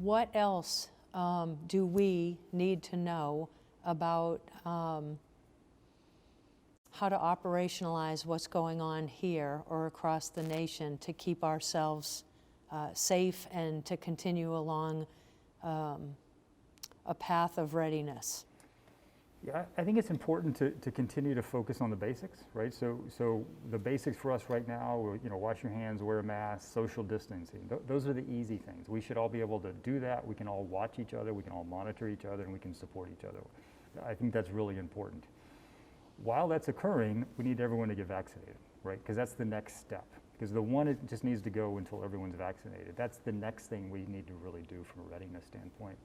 what else do we need to know about how to operationalize what's going on here or across the nation to keep ourselves safe and to continue along a path of readiness? Yeah, I think it's important to continue to focus on the basics, right? So the basics for us right now, you know, wash your hands, wear a mask, social distancing. Those are the easy things. We should all be able to do that. We can all watch each other, we can all monitor each other, and we can support each other. I think that's really important. While that's occurring, we need everyone to get vaccinated, right? Because that's the next step. Because the one, it just needs to go until everyone's vaccinated. That's the next thing we need to really do from a readiness standpoint.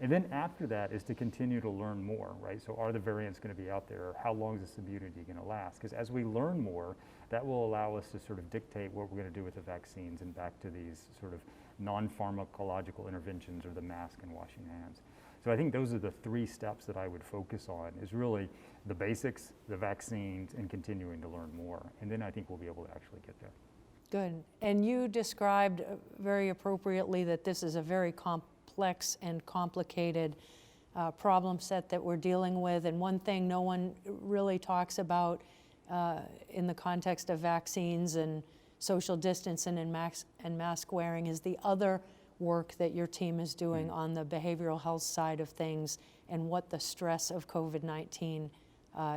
And then after that is to continue to learn more, right? So are the variants going to be out there? How long is this immunity going to last? Because as we learn more, that will allow us to sort of dictate what we're going to do with the vaccines and back to these sort of non-pharmacological interventions or the mask and washing hands. So I think those are the three steps that I would focus on, is really the basics, the vaccines, and continuing to learn more. And then I think we'll be able to actually get there. Good. And you described very appropriately that this is a very complex and complicated problem set that we're dealing with. And one thing no one really talks about in the context of vaccines and social distancing and mask wearing is the other work that your team is doing on the behavioral health side of things and what the stress of COVID-19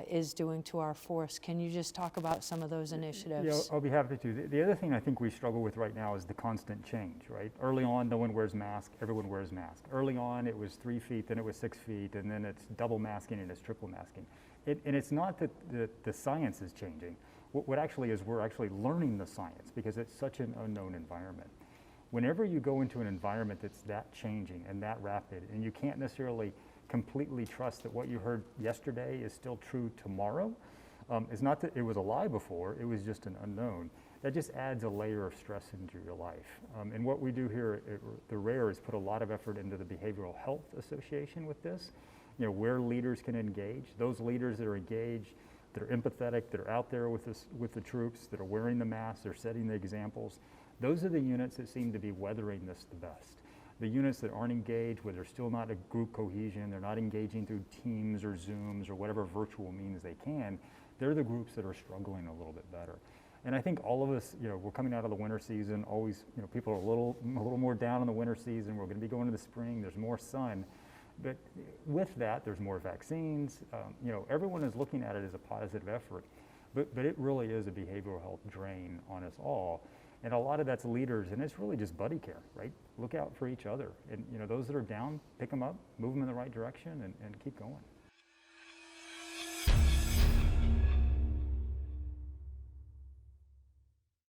is doing to our force. Can you just talk about some of those initiatives? Yeah, I'll be happy to. The other thing I think we struggle with right now is the constant change, right? Early on, no one wears masks, everyone wears masks. Early on, it was 3 feet, then it was 6 feet, and then it's double masking and it's triple masking. And it's not that the science is changing. What actually is, we're actually learning the science because it's such an unknown environment. Whenever you go into an environment that's that changing and that rapid, and you can't necessarily completely trust that what you heard yesterday is still true tomorrow, it's not that it was a lie before, it was just an unknown. That just adds a layer of stress into your life. And what we do here at the RARE is put a lot of effort into the Behavioral Health Association with this, you know, where leaders can engage. Those leaders that are engaged, that are empathetic, that are out there with the troops, that are wearing the masks, they're setting the examples. Those are the units that seem to be weathering this the best. The units that aren't engaged, where there's still not a group cohesion, they're not engaging through Teams or Zooms or whatever virtual means they can, they're the groups that are struggling a little bit better. And I think all of us, you know, we're coming out of the winter season, always, you know, people are a little more down in the winter season, we're gonna be going to the spring, there's more sun. But with that, there's more vaccines, you know, everyone is looking at it as a positive effort, but it really is a behavioral health drain on us all. And a lot of that's leaders, and it's really just buddy care, right? Look out for each other. And, you know, those that are down, pick them up, move them in the right direction, and keep going.